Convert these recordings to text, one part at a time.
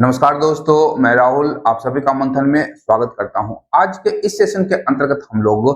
नमस्कार दोस्तों, मैं राहुल आप सभी का मंथन में स्वागत करता हूं। आज के इस सेशन के अंतर्गत हम लोग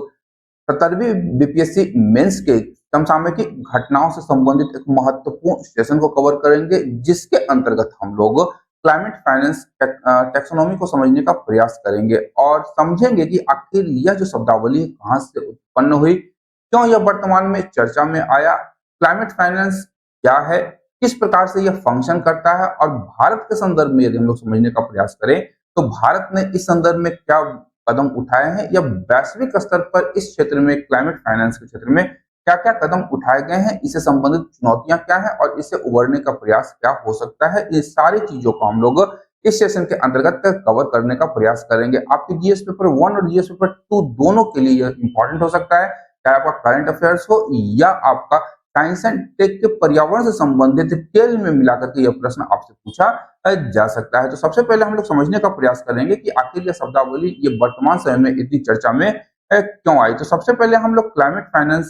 17वीं बीपीएससी मेंस के समसामयिक घटनाओं से संबंधित एक महत्वपूर्ण सेशन को कवर करेंगे, जिसके अंतर्गत हम लोग क्लाइमेट फाइनेंस टैक्सोनॉमी को समझने का प्रयास करेंगे और समझेंगे कि आखिर यह जो शब्दावली है कहाँ से उत्पन्न हुई, क्यों यह वर्तमान में चर्चा में आया, क्लाइमेट फाइनेंस क्या है, किस प्रकार से यह फंक्शन करता है और भारत के संदर्भ में यदि हम लोग समझने का प्रयास करें तो भारत ने इस संदर्भ में क्या कदम उठाए हैं या वैश्विक स्तर पर इस क्षेत्र में क्लाइमेट फाइनेंस के क्षेत्र में क्या क्या कदम उठाए गए हैं, इससे संबंधित चुनौतियां क्या है और इससे उबरने का प्रयास क्या हो सकता है, ये सारी चीजों को हम लोग इस सेशन के अंतर्गत कवर करने का प्रयास करेंगे। आपके जीएस पेपर 1 और जीएस पेपर 2 दोनों के लिए यह इंपॉर्टेंट हो सकता है, चाहे आपका करंट अफेयर्स हो या आपका साइंस एंड टेक के पर्यावरण से संबंधित टेल में मिलाकर के यह प्रश्न आपसे पूछा जा सकता है। तो सबसे पहले हम लोग समझने का प्रयास करेंगे कि आखिर यह शब्दावली ये वर्तमान समय में इतनी चर्चा में क्यों आई। तो सबसे पहले हम लोग क्लाइमेट फाइनेंस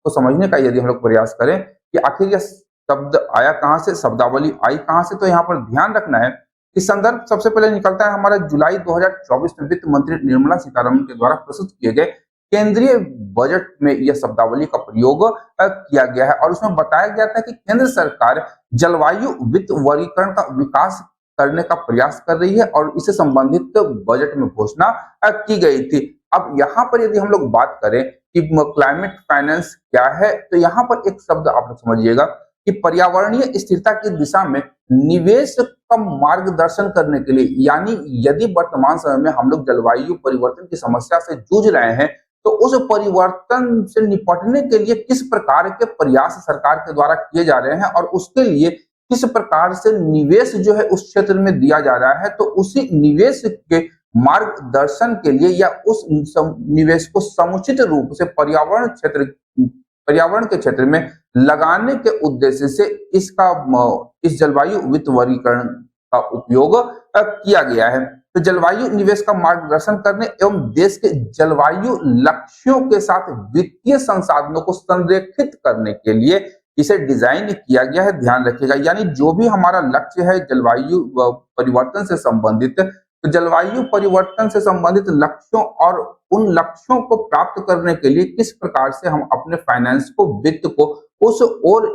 को समझने का यदि हम लोग प्रयास करें कि आखिर यह शब्द आया कहाँ से, शब्दावली आई कहाँ से, तो यहाँ पर ध्यान रखना है कि संदर्भ सबसे पहले निकलता है हमारा जुलाई 2024 में वित्त मंत्री निर्मला सीतारमण के द्वारा प्रस्तुत किए गए केंद्रीय बजट में यह शब्दावली का प्रयोग किया गया है और उसमें बताया गया था कि केंद्र सरकार जलवायु वित्त वर्गीकरण का विकास करने का प्रयास कर रही है और इससे संबंधित बजट में घोषणा की गई थी। अब यहाँ पर यदि हम लोग बात करें कि क्लाइमेट फाइनेंस क्या है, तो यहाँ पर एक शब्द आप लोग समझिएगा कि पर्यावरणीय स्थिरता की दिशा में निवेश का मार्गदर्शन करने के लिए, यानी यदि वर्तमान समय में हम लोग जलवायु परिवर्तन की समस्या से जूझ रहे हैं तो उस परिवर्तन से निपटने के लिए किस प्रकार के प्रयास सरकार के द्वारा किए जा रहे हैं और उसके लिए किस प्रकार से निवेश जो है उस क्षेत्र में दिया जा रहा है, तो उसी निवेश के मार्गदर्शन के लिए या उस निवेश को समुचित रूप से पर्यावरण के क्षेत्र में लगाने के उद्देश्य से इस जलवायु वित्त वर्गीकरण का उपयोग किया गया है। तो जलवायु निवेश का मार्गदर्शन करने एवं देश के जलवायु लक्ष्यों के साथ वित्तीय संसाधनों को संरेखित करने के लिए इसे डिजाइन किया गया है। ध्यान रखिएगा, यानी जो भी हमारा लक्ष्य है जलवायु परिवर्तन से संबंधित, तो जलवायु परिवर्तन से संबंधित लक्ष्यों और उन लक्ष्यों को प्राप्त करने के लिए किस प्रकार से हम अपने फाइनेंस को, वित्त को उस और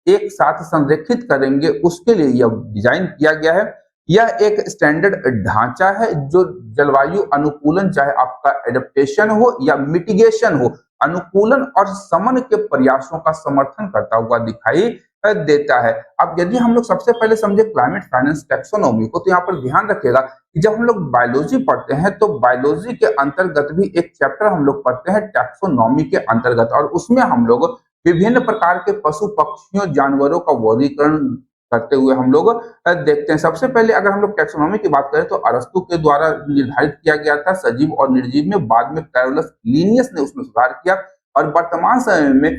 एक साथ संरेखित करेंगे, उसके लिए यह डिजाइन किया गया है। यह एक स्टैंडर्ड ढांचा है जो जलवायु अनुकूलन, चाहे आपका एडेप्टेशन हो या मिटिगेशन हो, अनुकूलन और शमन के प्रयासों का समर्थन करता हुआ दिखाई देता है। अब यदि हम लोग सबसे पहले समझे क्लाइमेट फाइनेंस टैक्सोनॉमी को, तो यहाँ पर ध्यान रखिएगा कि जब हम लोग बायोलॉजी पढ़ते हैं तो बायोलॉजी के अंतर्गत भी एक चैप्टर हम लोग पढ़ते हैं टैक्सोनॉमी के अंतर्गत, और उसमें हम लोग विभिन्न प्रकार के पशु पक्षियों जानवरों का वर्गीकरण करते हुए हम लोग देखते हैं। सबसे पहले अगर हम लोग टैक्सोनॉमी की बात करें तो अरस्तु के द्वारा निर्धारित किया गया था सजीव और निर्जीव में, बाद में कैरोलस लीनियस ने उसमें सुधार किया और वर्तमान समय में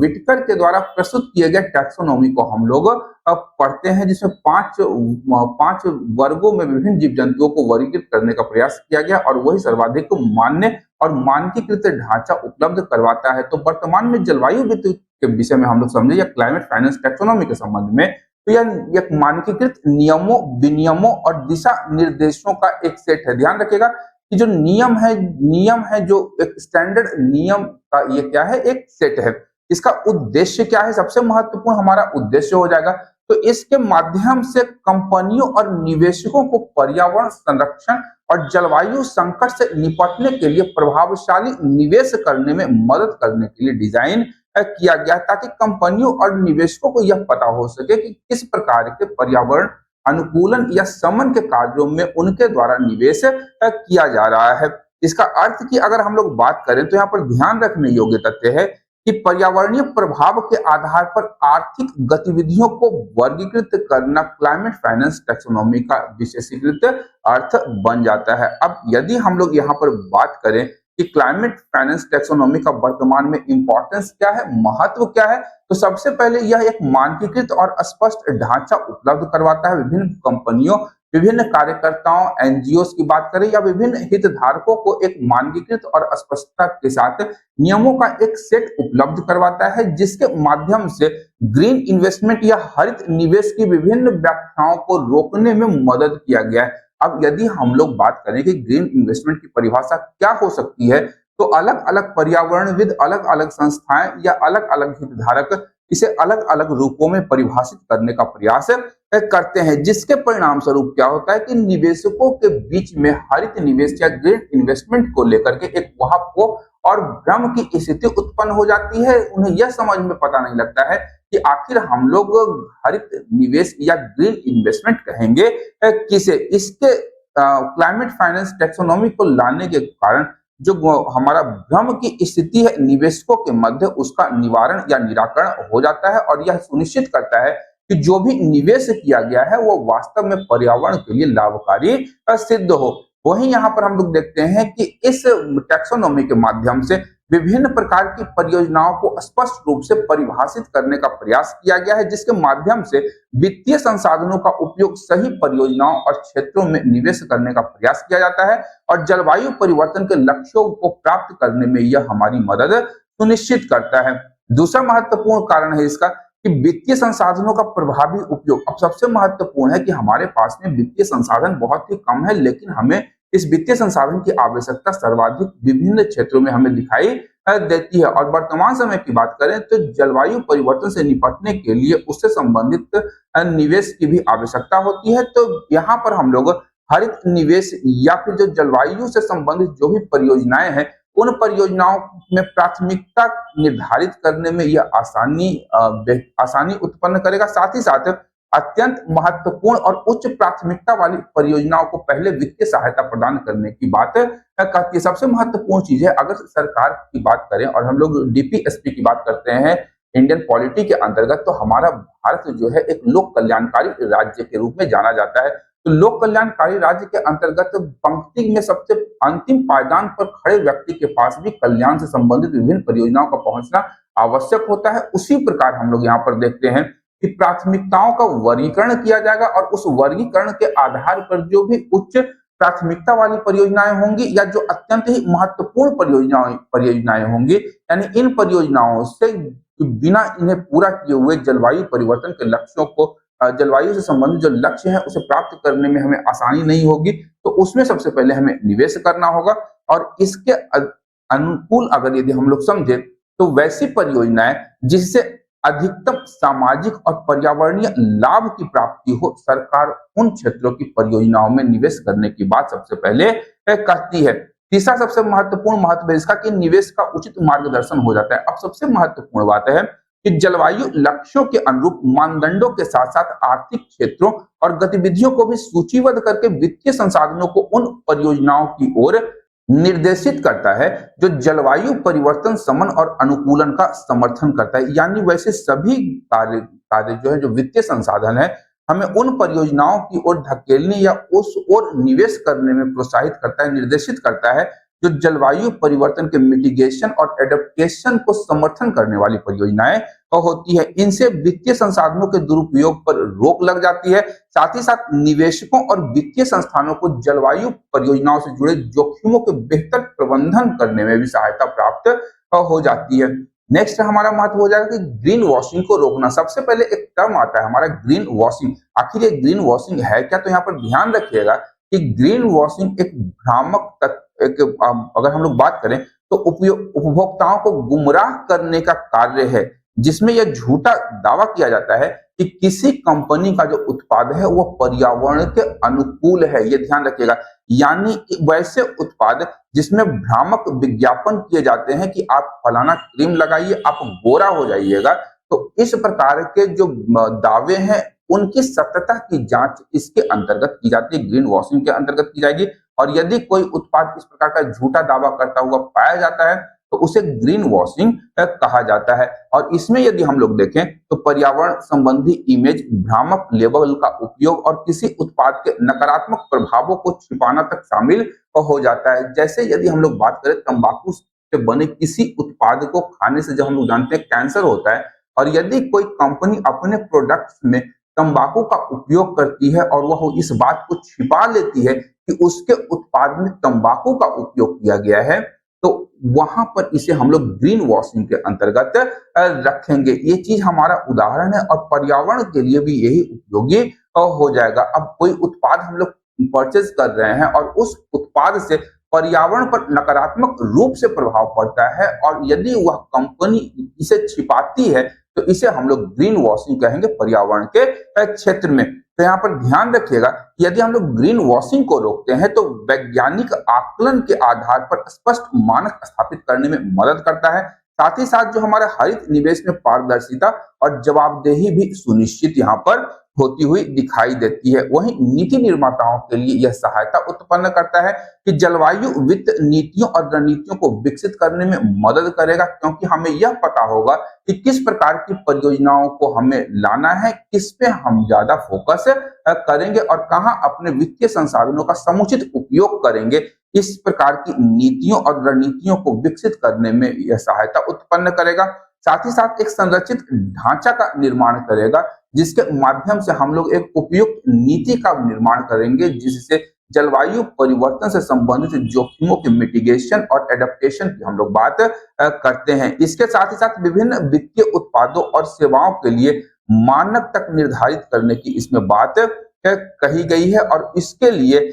विटकर के द्वारा प्रस्तुत किए गए टैक्सोनॉमी को हम लोग पढ़ते हैं, जिसमें पांच वर्गों में विभिन्न जीव जंतुओं को वर्गीकृत करने का प्रयास किया गया और वही सर्वाधिक मान्य और मानकीकृत ढांचा उपलब्ध करवाता है। तो वर्तमान में जलवायु वित्त के विषय में हम लोग समझे या क्लाइमेट फाइनेंस टैक्सोनॉमी के संबंध में, तो यह एक मानकीकृत नियमों, विनियमों और दिशा निर्देशों का एक सेट है। ध्यान रखिएगा कि जो नियम है जो एक स्टैंडर्ड नियम का ये क्या है, एक सेट है। इसका उद्देश्य क्या है, सबसे महत्वपूर्ण हमारा उद्देश्य हो जाएगा, तो इसके माध्यम से कंपनियों और निवेशकों को पर्यावरण संरक्षण और जलवायु संकट से निपटने के लिए प्रभावशाली निवेश करने में मदद करने के लिए डिजाइन किया गया है, ताकि कंपनियों और निवेशकों को यह पता हो सके कि किस प्रकार के पर्यावरण अनुकूलन या शमन के कार्यों में उनके द्वारा निवेश किया जा रहा है। इसका अर्थ की अगर हम लोग बात करें तो यहाँ पर ध्यान रखने योग्य तथ्य है कि पर्यावरणीय प्रभाव के आधार पर आर्थिक गतिविधियों को वर्गीकृत करना क्लाइमेट फाइनेंस टैक्सोनॉमी का विशेषीकृत अर्थ बन जाता है। अब यदि हम लोग यहाँ पर बात करें कि क्लाइमेट फाइनेंस टैक्सोनॉमी का वर्तमान में इंपॉर्टेंस क्या है, महत्व क्या है, तो सबसे पहले यह एक मानकीकृत और स्पष्ट ढांचा उपलब्ध करवाता है विभिन्न कंपनियों, विभिन्न कार्यकर्ताओं, एनजीओ की बात करें या विभिन्न हितधारकों को एक मानकीकृत और स्पष्टता के साथ नियमों का एक सेट उपलब्ध करवाता है, जिसके माध्यम से ग्रीन इन्वेस्टमेंट या हरित निवेश की विभिन्न व्याख्याओं को रोकने में मदद किया गया है। अब यदि हम लोग बात करें कि ग्रीन इन्वेस्टमेंट की परिभाषा क्या हो सकती है, तो अलग-अलग पर्यावरणविद, अलग-अलग संस्थाएं या अलग-अलग हितधारक इसे अलग-अलग रूपों में परिभाषित करने का प्रयास करते हैं, जिसके परिणाम स्वरूप क्या होता है कि निवेशकों के बीच में हरित निवेश या ग्रीन इन्वेस्टमेंट को लेकर के एक ऊहापोह और भ्रम की स्थिति उत्पन्न हो जाती है। उन्हें यह समझ में पता नहीं लगता है कि आखिर हम लोग हरित निवेश या ग्रीन इन्वेस्टमेंट कहेंगे किसे। इसके क्लाइमेट फाइनेंस टैक्सोनॉमी को लाने के कारण जो हमारा भ्रम की स्थिति है निवेशकों के मध्य, उसका निवारण या निराकरण हो जाता है और यह सुनिश्चित करता है कि जो भी निवेश किया गया है वो वास्तव में पर्यावरण के लिए लाभकारी सिद्ध हो। वहीं यहाँ पर हम लोग देखते हैं कि इस टैक्सोनॉमी के माध्यम से विभिन्न प्रकार की परियोजनाओं को स्पष्ट रूप से परिभाषित करने का प्रयास किया गया है, जिसके माध्यम से वित्तीय संसाधनों का उपयोग सही परियोजनाओं और क्षेत्रों में निवेश करने का प्रयास किया जाता है और जलवायु परिवर्तन के लक्ष्यों को प्राप्त करने में यह हमारी मदद सुनिश्चित करता है। दूसरा महत्वपूर्ण कारण है इसका कि वित्तीय संसाधनों का प्रभावी उपयोग। अब सबसे महत्वपूर्ण है कि हमारे पास में वित्तीय संसाधन बहुत ही कम है, लेकिन हमें इस वित्तीय संसाधन की आवश्यकता सर्वाधिक विभिन्न क्षेत्रों में हमें दिखाई देती है। और वर्तमान समय की बात करें तो जलवायु परिवर्तन से निपटने के लिए उससे संबंधित निवेश की भी आवश्यकता होती है। तो यहाँ पर हम लोग हरित निवेश या फिर जो जलवायु से संबंधित जो भी परियोजनाएं हैं, उन परियोजनाओं में प्राथमिकता निर्धारित करने में यह आसानी उत्पन्न करेगा। साथ ही साथ अत्यंत महत्वपूर्ण और उच्च प्राथमिकता वाली परियोजनाओं को पहले वित्तीय सहायता प्रदान करने की बात कहती है। सबसे महत्वपूर्ण चीज है, अगर सरकार की बात करें और हम लोग डीपीएसपी की बात करते हैं इंडियन पॉलिटी के अंतर्गत, तो हमारा भारत जो है एक लोक कल्याणकारी राज्य के रूप में जाना जाता है। तो लोक कल्याणकारी राज्य के अंतर्गत पंक्ति में सबसे अंतिम पायदान पर खड़े व्यक्ति के पास भी कल्याण से संबंधित विभिन्न परियोजनाओं का पहुंचना आवश्यक होता है। उसी प्रकार हम लोग यहाँ पर देखते हैं कि प्राथमिकताओं का वर्गीकरण किया जाएगा और उस वर्गीकरण के आधार पर जो भी उच्च प्राथमिकता वाली परियोजनाएं होंगी या जो अत्यंत ही महत्वपूर्ण परियोजनाएं होंगी, यानी इन परियोजनाओं से बिना इन्हें पूरा किए हुए जलवायु परिवर्तन के लक्ष्यों को, जलवायु से संबंधित जो लक्ष्य है उसे प्राप्त करने में हमें आसानी नहीं होगी। तो उसमें सबसे पहले हमें निवेश करना होगा और इसके अनुकूल अगर यदि हम लोग समझे तो वैसी परियोजनाएं जिससे अधिकतम सामाजिक और पर्यावरणीय लाभ की प्राप्ति हो, सरकार उन क्षेत्रों की परियोजनाओं में निवेश करने की बात सबसे पहले कहती है। तीसरा सबसे महत्वपूर्ण महत्व है इसका कि निवेश का उचित मार्गदर्शन हो जाता है। अब सबसे महत्वपूर्ण बात है कि जलवायु लक्ष्यों के अनुरूप मानदंडों के साथ साथ आर्थिक क्षेत्रों और गतिविधियों को भी सूचीबद्ध करके वित्तीय संसाधनों को उन परियोजनाओं की ओर निर्देशित करता है जो जलवायु परिवर्तन समन और अनुकूलन का समर्थन करता है। यानी वैसे सभी कार्य जो है, जो वित्तीय संसाधन है, हमें उन परियोजनाओं की ओर धकेलने या उस ओर निवेश करने में प्रोत्साहित करता है, निर्देशित करता है जो जलवायु परिवर्तन के मिटिगेशन और एडेप्टेशन को समर्थन करने वाली परियोजनाएं होती है। इनसे वित्तीय संसाधनों के दुरुपयोग पर रोक लग जाती है। साथ ही साथ निवेशकों और वित्तीय संस्थानों को जलवायु परियोजनाओं से जुड़े जोखिमों के बेहतर प्रबंधन करने में भी सहायता प्राप्त हो जाती है। नेक्स्ट हमारा महत्व हो जाएगा कि ग्रीन वॉशिंग को रोकना। सबसे पहले एक टर्म आता है हमारा ग्रीन वॉशिंग। आखिर ये ग्रीन वॉशिंग है क्या? तो यहाँ पर ध्यान रखिएगा कि ग्रीन वॉशिंग एक भ्रामक अगर हम लोग बात करें तो उपभोक्ताओं को गुमराह करने का कार्य है, जिसमें यह झूठा दावा किया जाता है कि किसी कंपनी का जो उत्पाद है वो पर्यावरण के अनुकूल है। ये ध्यान रखिएगा। यानी वैसे उत्पाद जिसमें भ्रामक विज्ञापन किए जाते हैं कि आप फलाना क्रीम लगाइए, आप गोरा हो जाइएगा, तो इस प्रकार के जो दावे हैं उनकी सत्यता की जांच इसके अंतर्गत की जाती है, ग्रीन वॉशिंग के अंतर्गत की जाएगी। और यदि कोई उत्पाद इस प्रकार का झूठा दावा करता हुआ पाया जाता है तो उसे ग्रीन वॉशिंग कहा जाता है। और इसमें यदि हम लोग देखें तो पर्यावरण संबंधी इमेज, भ्रामक लेबल का उपयोग और किसी उत्पाद के नकारात्मक प्रभावों को छिपाना तक शामिल हो जाता है। जैसे यदि हम लोग बात करें तंबाकू से बने किसी उत्पाद को खाने से, जब हम लोग जानते हैं कैंसर होता है, और यदि कोई कंपनी अपने प्रोडक्ट्स में तंबाकू का उपयोग करती है और वह इस बात को छिपा लेती है कि उसके उत्पाद में तंबाकू का उपयोग किया गया है, तो वहां पर इसे हम लोग ग्रीन वॉशिंग के अंतर्गत रखेंगे। ये चीज हमारा उदाहरण है और पर्यावरण के लिए भी यही उपयोगी हो जाएगा। अब कोई उत्पाद हम लोग परचेज कर रहे हैं और उस उत्पाद से पर्यावरण पर नकारात्मक रूप से प्रभाव पड़ता है और यदि वह कंपनी इसे छिपाती है तो इसे हम लोग ग्रीन वॉशिंग कहेंगे पर्यावरण के क्षेत्र में। तो यहाँ पर ध्यान रखिएगा कि यदि हम लोग ग्रीन वॉशिंग को रोकते हैं तो वैज्ञानिक आकलन के आधार पर स्पष्ट मानक स्थापित करने में मदद करता है। साथ ही साथ जो हमारे हरित निवेश में पारदर्शिता और जवाबदेही भी सुनिश्चित यहाँ पर होती हुई दिखाई देती है। वहीं नीति निर्माताओं के लिए यह सहायता उत्पन्न करता है कि जलवायु वित्त नीतियों और रणनीतियों को विकसित करने में मदद करेगा, क्योंकि हमें यह पता होगा कि किस प्रकार की परियोजनाओं को हमें लाना है, किस पे हम ज्यादा फोकस करेंगे और कहाँ अपने वित्तीय संसाधनों का समुचित उपयोग करेंगे। इस प्रकार की नीतियों और रणनीतियों को विकसित करने में यह सहायता उत्पन्न करेगा। साथ ही साथ एक संरचित ढांचा का निर्माण करेगा जिसके माध्यम से हम लोग एक उपयुक्त नीति का निर्माण करेंगे जिससे जलवायु परिवर्तन से संबंधित जोखिमों के मिटिगेशन और एडेप्टेशन की हम लोग बात करते हैं। इसके साथ ही साथ विभिन्न वित्तीय उत्पादों और सेवाओं के लिए मानक तक निर्धारित करने की इसमें बात कही गई है और इसके लिए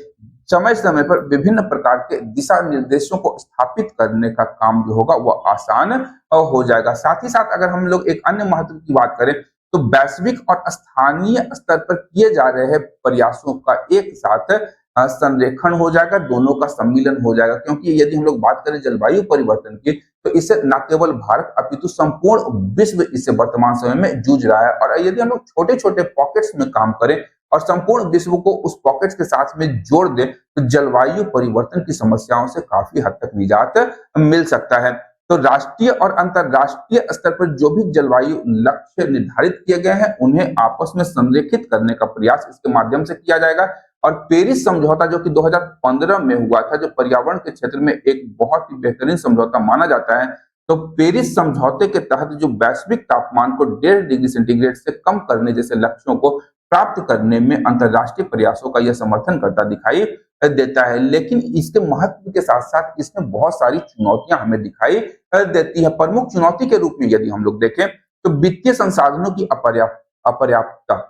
समय समय पर विभिन्न प्रकार के दिशा निर्देशों को स्थापित करने का काम जो होगा वह आसान हो जाएगा। साथ ही साथ अगर हम लोग एक अन्य महत्व की बात करें तो वैश्विक और स्थानीय स्तर पर किए जा रहे प्रयासों का एक साथ संरेखण हो जाएगा, दोनों का सम्मिलन हो जाएगा। क्योंकि यदि हम लोग बात करें जलवायु परिवर्तन की तो इससे न केवल भारत अपितु संपूर्ण विश्व इससे वर्तमान समय में जूझ रहा है और यदि हम लोग छोटे छोटे पॉकेट्स में काम करें और संपूर्ण विश्व को उस पॉकेट्स के साथ में जोड़ दें तो जलवायु परिवर्तन की समस्याओं से काफी हद तक निजात मिल सकता है। तो राष्ट्रीय और अंतरराष्ट्रीय स्तर पर जो भी जलवायु लक्ष्य निर्धारित किए गए हैं उन्हें आपस में संरेखित करने का प्रयास इसके माध्यम से किया जाएगा। और पेरिस समझौता जो कि 2015 में हुआ था, जो पर्यावरण के क्षेत्र में एक बहुत ही बेहतरीन समझौता माना जाता है, तो पेरिस समझौते के तहत जो वैश्विक तापमान को 1.5 डिग्री सेंटीग्रेड से कम करने जैसे लक्ष्यों को प्राप्त करने में अंतरराष्ट्रीय प्रयासों का यह समर्थन करता दिखाई देता है। लेकिन इसके महत्व के साथ साथ इसमें बहुत सारी चुनौतियां हमें दिखाई देती है। प्रमुख चुनौती के रूप में यदि हम लोग देखें तो वित्तीय संसाधनों की अपर्याप्तता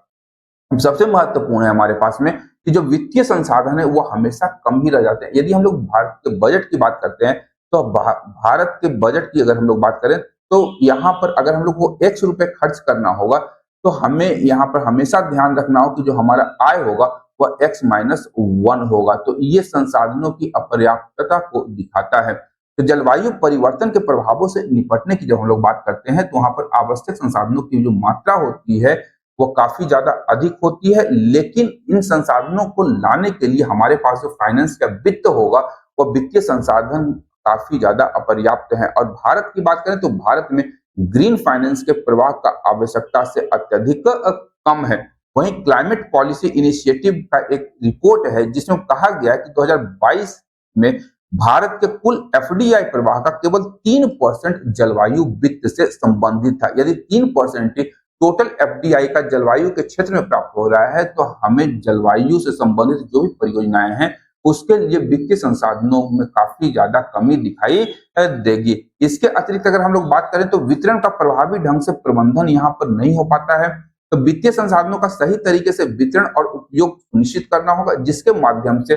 सबसे महत्वपूर्ण है हमारे पास में कि जो वित्तीय संसाधन है वो हमेशा कम ही रह जाते हैं। यदि हम लोग भारत के बजट की बात करते हैं तो भारत के बजट की अगर हम लोग बात करें तो यहाँ पर अगर हम लोग को x रुपए खर्च करना होगा तो हमें यहाँ पर हमेशा ध्यान रखना हो कि जो हमारा आय होगा वह x-1 होगा। तो ये संसाधनों की अपर्याप्तता को दिखाता है। तो जलवायु परिवर्तन के प्रभावों से निपटने की जब हम लोग बात करते हैं तो वहां पर आवश्यक संसाधनों की जो मात्रा होती है वो काफी ज्यादा अधिक होती है, लेकिन इन संसाधनों को लाने के लिए हमारे पास जो फाइनेंस का वित्त होगा वह वित्तीय संसाधन काफी ज्यादा अपर्याप्त है। और भारत की बात करें तो भारत में ग्रीन फाइनेंस के प्रवाह का आवश्यकता से अत्यधिक कम है। वहीं क्लाइमेट पॉलिसी इनिशिएटिव का एक रिपोर्ट है जिसमें कहा गया है कि 2022 में भारत के कुल एफडीआई प्रवाह का केवल 3% जलवायु वित्त से संबंधित था। यदि 3% टोटल एफडीआई का जलवायु के क्षेत्र में प्राप्त हो रहा है तो हमें जलवायु से संबंधित जो भी परियोजनाएं हैं उसके लिए वित्तीय संसाधनों में काफी ज्यादा कमी दिखाई देगी। इसके अतिरिक्त अगर हम लोग बात करें तो वितरण का प्रभावी ढंग से प्रबंधन यहाँ पर नहीं हो पाता है। तो वित्तीय संसाधनों का सही तरीके से वितरण और उपयोग सुनिश्चित करना होगा जिसके माध्यम से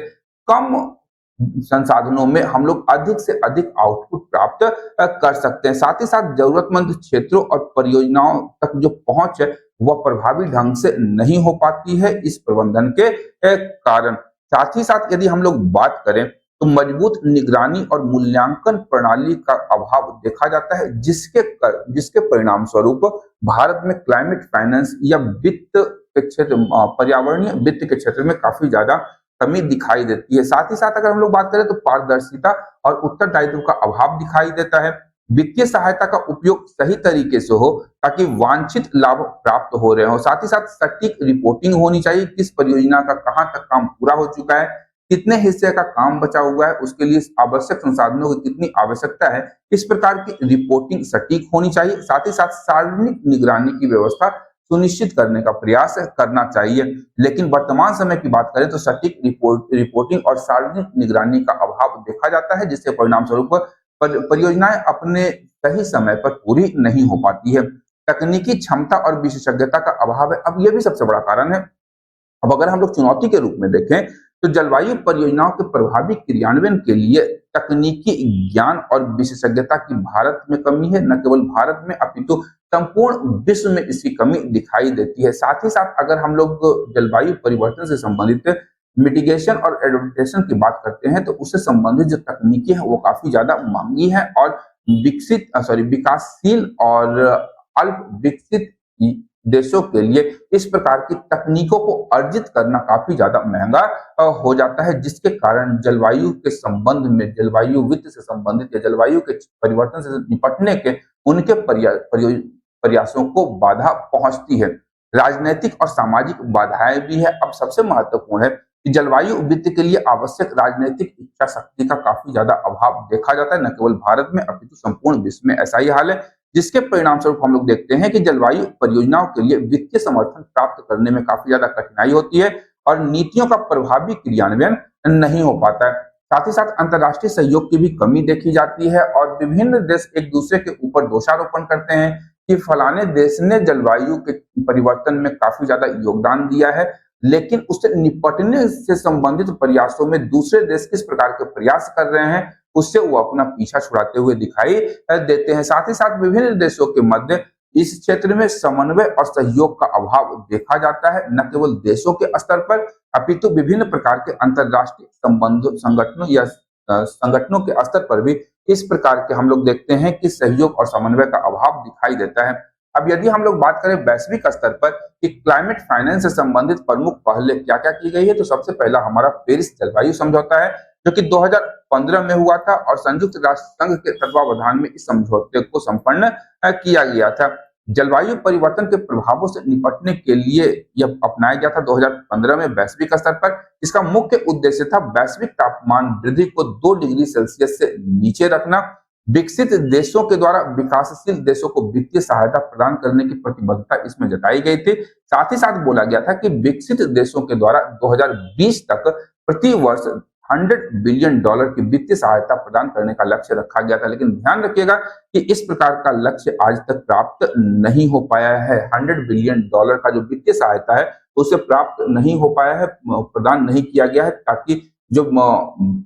कम संसाधनों में हम लोग अधिक से अधिक आउटपुट प्राप्त कर सकते हैं। साथ ही साथ जरूरतमंद क्षेत्रों और परियोजनाओं तक जो पहुंच है वह प्रभावी ढंग से नहीं हो पाती है इस प्रबंधन के कारण। साथ ही साथ यदि हम लोग बात करें तो मजबूत निगरानी और मूल्यांकन प्रणाली का अभाव देखा जाता है जिसके परिणाम स्वरूप भारत में क्लाइमेट फाइनेंस या वित्त के क्षेत्र पर्यावरणीय वित्त के क्षेत्र में काफी ज्यादा कमी दिखाई देती है। साथ ही साथ अगर हम लोग बात करें तो पारदर्शिता और उत्तरदायित्व का अभाव दिखाई देता है। वित्तीय सहायता का उपयोग सही तरीके से हो ताकि वांछित लाभ प्राप्त हो रहे हो। साथ ही साथ सटीक रिपोर्टिंग होनी चाहिए, किस परियोजना का कहां तक काम पूरा हो चुका है, कितने हिस्से का काम बचा हुआ है, उसके लिए आवश्यक संसाधनों की कितनी आवश्यकता है, इस प्रकार की रिपोर्टिंग सटीक होनी चाहिए। साथ ही साथ सार्वजनिक निगरानी की व्यवस्था सुनिश्चित करने का प्रयास करना चाहिए। लेकिन वर्तमान समय की बात करें तो सटीक रिपोर्टिंग और सार्वजनिक निगरानी का अभाव देखा जाता है जिसके परिणाम स्वरूप परियोजनाएं अपने सही समय पर पूरी नहीं हो पाती है। तकनीकी क्षमता और विशेषज्ञता का अभाव है, अब यह भी सबसे बड़ा कारण है। अब अगर हम लोग चुनौती के रूप में देखें तो जलवायु परियोजनाओं के प्रभावी क्रियान्वयन के लिए तकनीकी ज्ञान और विशेषज्ञता की भारत में कमी है। न केवल भारत में अपितु संपूर्ण विश्व में इसकी कमी दिखाई देती है। साथ ही साथ अगर हम लोग जलवायु परिवर्तन से संबंधित मिटिगेशन और एडप्टेशन की बात करते हैं तो उससे संबंधित जो तकनीकी है वो काफी ज्यादा महंगी है और विकासशील और अल्प विकसित देशों के लिए इस प्रकार की तकनीकों को अर्जित करना काफी ज्यादा महंगा हो जाता है, जिसके कारण जलवायु के संबंध में, जलवायु वित्त से संबंधित या जलवायु के परिवर्तन से निपटने के उनके प्रयासों को बाधा पहुंचती है। राजनीतिक और सामाजिक बाधाएं भी है। अब सबसे महत्वपूर्ण है कि जलवायु वित्त के लिए आवश्यक राजनीतिक इच्छा शक्ति का काफी ज्यादा अभाव देखा जाता है, न केवल भारत में अपितु संपूर्ण विश्व में ऐसा ही हाल है, जिसके परिणाम स्वरूप हम लोग देखते हैं कि जलवायु परियोजनाओं के लिए वित्तीय समर्थन प्राप्त करने में काफी ज्यादा कठिनाई होती है और नीतियों का प्रभावी क्रियान्वयन नहीं हो पाता है। साथ ही साथ अंतर्राष्ट्रीय सहयोग की भी कमी देखी जाती है और विभिन्न देश एक दूसरे के ऊपर दोषारोपण करते हैं कि फलाने देश ने जलवायु के परिवर्तन में काफी ज्यादा योगदान दिया है, लेकिन उससे निपटने से संबंधित प्रयासों में दूसरे देश किस प्रकार के प्रयास कर रहे हैं उससे वो अपना पीछा छुड़ाते हुए दिखाई देते हैं। साथ ही साथ विभिन्न देशों के मध्य इस क्षेत्र में समन्वय और सहयोग का अभाव देखा जाता है, न केवल देशों के स्तर पर अपितु विभिन्न प्रकार के अंतरराष्ट्रीय संगठनों या संगठनों के स्तर पर भी इस प्रकार के हम लोग देखते हैं कि सहयोग और समन्वय का अभाव दिखाई देता है। अब यदि हम लोग बात करें वैश्विक स्तर पर कि क्लाइमेट फाइनेंस से संबंधित प्रमुख पहले क्या क्या की गई है, तो सबसे पहला हमारा पेरिस जलवायु समझौता है जो कि 2015 में हुआ था और संयुक्त राष्ट्र संघ के तत्वावधान में इस समझौते को संपन्न किया गया था। जलवायु परिवर्तन के प्रभावों से निपटने के लिए यह अपनाया गया था 2015 में वैश्विक स्तर पर। इसका मुख्य उद्देश्य था वैश्विक तापमान वृद्धि को 2 डिग्री सेल्सियस से नीचे रखना। विकसित देशों के द्वारा विकासशील देशों को वित्तीय सहायता प्रदान करने की प्रतिबद्धता इसमें जताई गई थी। साथ ही साथ बोला गया था कि विकसित देशों के द्वारा 2020 तक प्रति वर्ष $100 बिलियन की वित्तीय सहायता प्रदान करने का लक्ष्य रखा गया था, लेकिन ध्यान रखिएगा कि इस प्रकार का लक्ष्य आज तक प्राप्त नहीं हो पाया है। $100 बिलियन का जो वित्तीय सहायता है उसे प्राप्त नहीं हो पाया है, प्रदान नहीं किया गया है, ताकि जो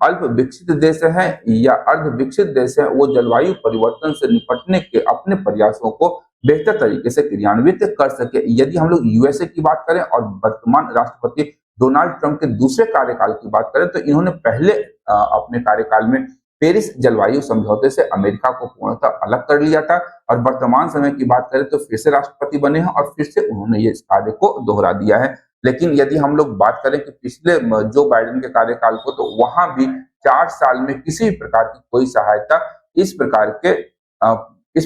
अल्प विकसित देश हैं या अर्ध विकसित देश हैं वो जलवायु परिवर्तन से निपटने के अपने प्रयासों को बेहतर तरीके से क्रियान्वित कर सके। यदि हम लोग यूएसए की बात करें और वर्तमान राष्ट्रपति डोनाल्ड ट्रंप के दूसरे कार्यकाल की बात करें तो इन्होंने पहले अपने कार्यकाल में पेरिस जलवायु समझौते से अमेरिका को पूर्णतः अलग कर लिया था और वर्तमान समय की बात करें तो फिर से राष्ट्रपति बने हैं और फिर से उन्होंने ये इस कार्य को दोहरा दिया है। लेकिन यदि हम लोग बात करें कि पिछले जो बाइडेन के कार्यकाल को, तो वहां भी 4 साल में किसी भी प्रकार की कोई सहायता इस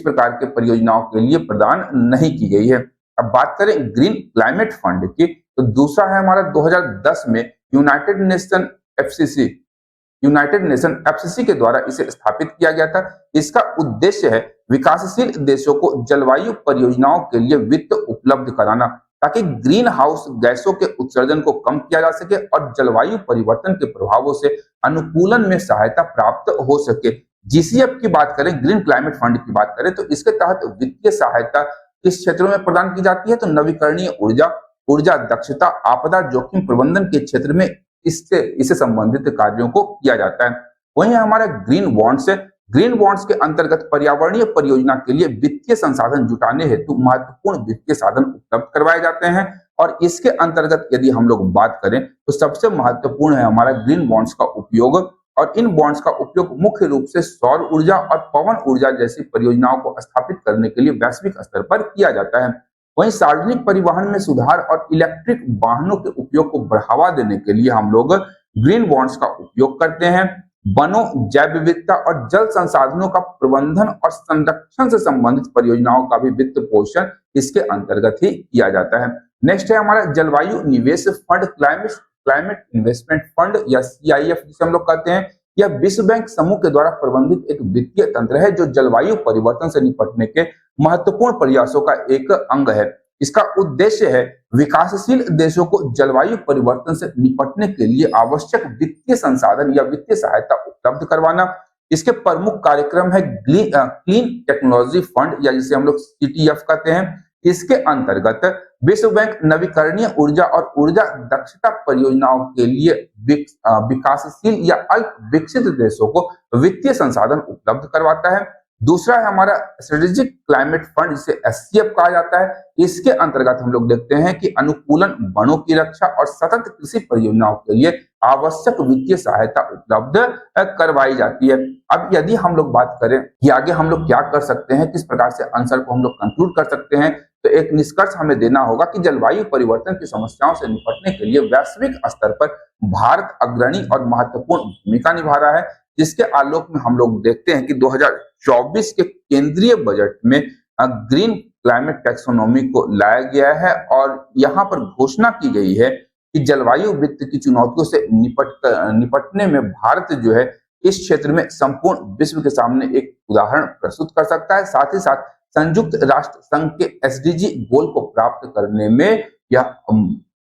प्रकार के परियोजनाओं के लिए प्रदान नहीं की गई है। अब बात करें ग्रीन क्लाइमेट फंड की, तो दूसरा है हमारा 2010 में यूनाइटेड नेशन एफसीसी के द्वारा इसे स्थापित किया गया था। इसका उद्देश्य है विकासशील देशों को जलवायु परियोजनाओं के लिए वित्त उपलब्ध कराना ताकि ग्रीन हाउस गैसों के उत्सर्जन को कम किया जा सके और जलवायु परिवर्तन के प्रभावों से अनुकूलन में सहायता प्राप्त हो सके। जीसीएफ की बात करें, ग्रीन क्लाइमेट फंड की बात करें, तो इसके तहत वित्तीय सहायता किस क्षेत्रों में प्रदान की जाती है, तो नवीकरणीय ऊर्जा दक्षता, आपदा जोखिम प्रबंधन के क्षेत्र में इससे संबंधित कार्यों को किया जाता है। वहीं हमारा ग्रीन बॉन्ड्स है। ग्रीन बॉन्ड्स के अंतर्गत पर्यावरणीय परियोजना के लिए वित्तीय संसाधन जुटाने हेतु महत्वपूर्ण वित्तीय साधन उपलब्ध करवाए जाते हैं और इसके अंतर्गत यदि हम लोग बात करें तो सबसे महत्वपूर्ण है हमारा ग्रीन बॉन्ड्स का उपयोग और इन बॉन्ड्स का उपयोग मुख्य रूप से सौर ऊर्जा और पवन ऊर्जा जैसी परियोजनाओं को स्थापित करने के लिए वैश्विक स्तर पर किया जाता है। वहीं सार्वजनिक परिवहन में सुधार और इलेक्ट्रिक वाहनों के उपयोग को बढ़ावा देने के लिए हम लोग ग्रीन बॉन्ड्स का उपयोग करते हैं। वनों, जैव विविधता और जल संसाधनों का प्रबंधन और संरक्षण से संबंधित परियोजनाओं का भी वित्त पोषण इसके अंतर्गत ही किया जाता है। नेक्स्ट है हमारा जलवायु निवेश फंड, क्लाइमेट इन्वेस्टमेंट फंड या CIF जिसे हम लोग कहते हैं। यह विश्व बैंक समूह के द्वारा प्रबंधित एक वित्तीय तंत्र है जो जलवायु परिवर्तन से निपटने के महत्वपूर्ण प्रयासों का एक अंग है। इसका उद्देश्य है विकासशील देशों को जलवायु परिवर्तन से निपटने के लिए आवश्यक वित्तीय संसाधन या वित्तीय सहायता उपलब्ध करवाना। इसके प्रमुख कार्यक्रम है क्लीन टेक्नोलॉजी फंड या जिसे हम लोग CTF कहते हैं। इसके अंतर्गत विश्व बैंक नवीकरणीय ऊर्जा और ऊर्जा दक्षता परियोजनाओं के लिए विकासशील या अल्प विकसित देशों को वित्तीय संसाधन उपलब्ध करवाता है। दूसरा है हमारा स्ट्रेटेजिक क्लाइमेट फंड जिसे SCF कहा जाता है। इसके अंतर्गत हम लोग देखते हैं कि अनुकूलन, वनों की रक्षा और सतत कृषि परियोजनाओं के लिए आवश्यक वित्तीय सहायता उपलब्ध करवाई जाती है। अब यदि हम लोग बात करें कि आगे हम लोग क्या कर सकते हैं, किस प्रकार से आंसर को हम लोग कंक्लूड कर सकते हैं, तो एक निष्कर्ष हमें देना होगा कि जलवायु परिवर्तन की समस्याओं से निपटने के लिए वैश्विक स्तर पर भारत अग्रणी और महत्वपूर्ण भूमिका निभा रहा है, जिसके आलोक में हम लोग देखते हैं कि 2024 के केंद्रीय बजट में ग्रीन क्लाइमेट टैक्सोनॉमी को लाया गया है और यहाँ पर घोषणा की गई है कि जलवायु वित्त की चुनौतियों से निपटने में भारत जो है इस क्षेत्र में संपूर्ण विश्व के सामने एक उदाहरण प्रस्तुत कर सकता है। साथ ही साथ संयुक्त राष्ट्र संघ के SDG गोल को प्राप्त करने में यह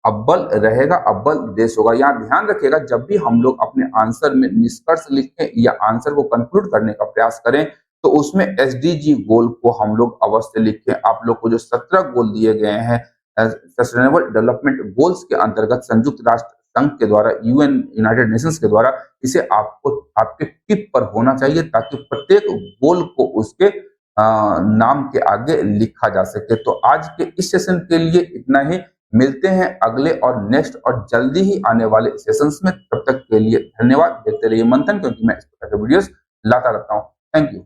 अव्वल रहेगा, अव्वल देश होगा। यहाँ ध्यान रखिएगा, जब भी हम लोग अपने आंसर में निष्कर्ष लिखें या आंसर को कंक्लूड करने का प्रयास करें तो उसमें SDG गोल को हम लोग अवश्य लिखें। आप लोग को जो 17 गोल दिए गए हैं सस्टेनेबल डेवलपमेंट गोल्स के अंतर्गत संयुक्त राष्ट्र संघ के द्वारा, यूनाइटेड नेशंस के द्वारा, इसे आपको आपके टिप पर होना चाहिए ताकि प्रत्येक गोल को उसके नाम के आगे लिखा जा सके। तो आज के इस सेशन के लिए इतना ही। मिलते हैं अगले और नेक्स्ट और जल्दी ही आने वाले सेशंस में। तब तक के लिए धन्यवाद। देखते रहिए मंथन, क्योंकि मैं इस प्रकार के वीडियोस लाता रहता हूँ। Thank you.